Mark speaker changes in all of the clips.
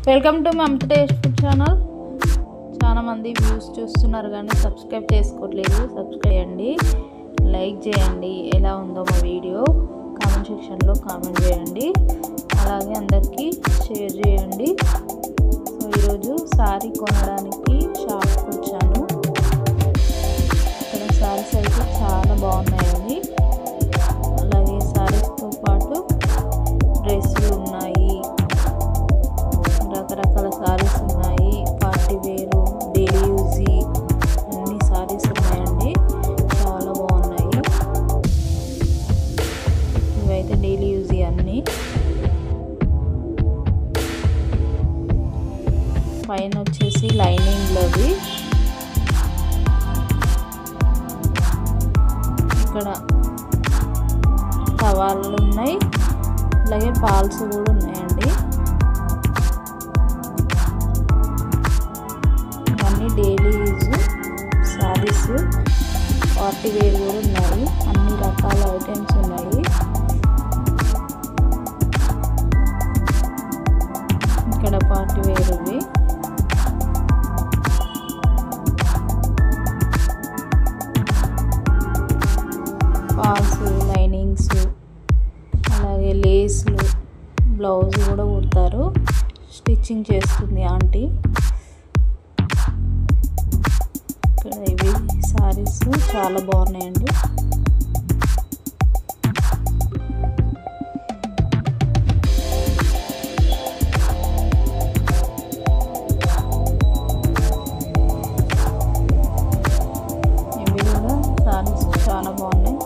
Speaker 1: Welcome to Mamata taste food channel. చాలా మంది views చూస్తున్నారు కానీ సబ్స్క్రైబ్ చేసుకోవట్లేదు. సబ్స్క్రైబ్ చేయండి, లైక్ చేయండి. ఎలా ఉందో మా వీడియో కామెంట్ సెక్షన్లో కామెంట్ చేయండి, అలాగే అందరికీ షేర్ చేయండి. సో ఈరోజు శారీ కొనడానికి షాప్కి వచ్చాను. ఇక్కడ శారీస్ అయితే చాలా బాగున్నాయండి. అలాగే శారీస్తో పాటు డ్రెస్సులు ఉన్నాయి, రకరకాల శారీస్ ఉన్నాయి, పార్టీ వేరు, డైలీ యూజ్ అన్ని శారీస్ ఉన్నాయండి. చాలా బాగున్నాయి. ఇవైతే డైలీ యూజ్ అన్నీ. పైన వచ్చేసి లైనింగ్లవి. ఇక్కడ టవాళ్ళు ఉన్నాయి, అలాగే పాల్స్ కూడా ఉన్నాయండి. ఇవన్నీ daily use saris, party wear కూడా ఉన్నాయి. అన్ని రకాల ఐటమ్స్ ఉన్నాయి. ఇక్కడ పార్టీ వేర్ ఇవి. పాల్స్, లైనింగ్స్, అలాగే లేస్లు, బ్లౌజ్ కూడా కుడతారు. స్టిచ్చింగ్ చేస్తుంది ఆంటీ. ఇక్కడ ఇవి శారీస్ చాలా బాగున్నాయండి. ఇవి కూడా శారీస్ చాలా బాగున్నాయి.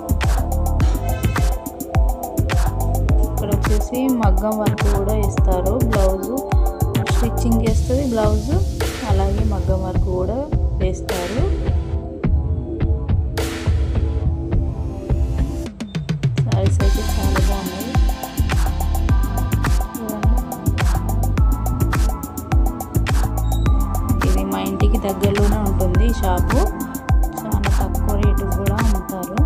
Speaker 1: ఇక్కడ వచ్చేసి మగ్గం వర్క్ కూడా ఇస్తారు. బ్లౌజు స్టిచ్చింగ్ చేస్తుంది బ్లౌజు, అలాగే మగ్గం వర్క్ కూడా వేస్తారు. శారీస్ అయితే చాలా బాగున్నాయి. ఇది మా ఇంటికి దగ్గరలోనే ఉంటుంది ఈ షాపు. చాలా తక్కువ రేటు కూడా అమ్ముతారు.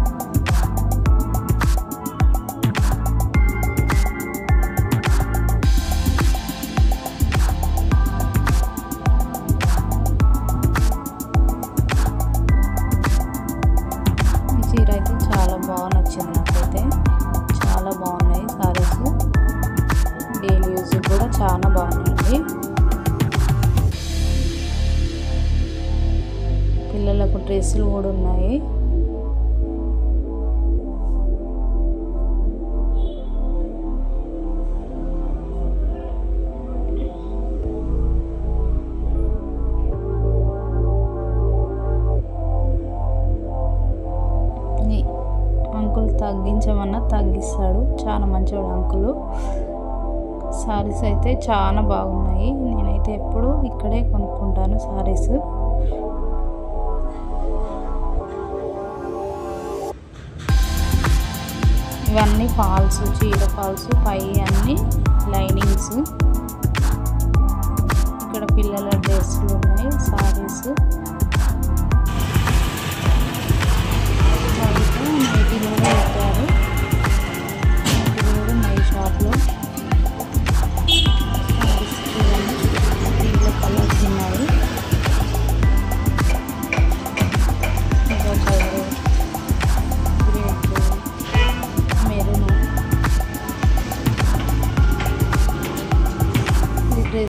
Speaker 1: చీర అయితే చాలా బాగా నచ్చింది నాకైతే. చాలా బాగున్నాయి శారీస్. డైలీ యూజ్ కూడా చాలా బాగున్నాయండి. పిల్లలకు డ్రెస్సులు కూడా ఉన్నాయి. అంకుల్ తగ్గించమన్నా తగ్గిస్తాడు. చాలా మంచివాడు అంకులు. శారీస్ అయితే చాలా బాగున్నాయి. నేనైతే ఎప్పుడు ఇక్కడే కొనుక్కుంటాను శారీస్. ఇవన్నీ ఫాల్స్, చీర ఫాల్స్, పై అన్ని లైనింగ్స్. ఇక్కడ పిల్లల డ్రెస్సులు ఉన్నాయి, శారీస్, నైటీలు కూడా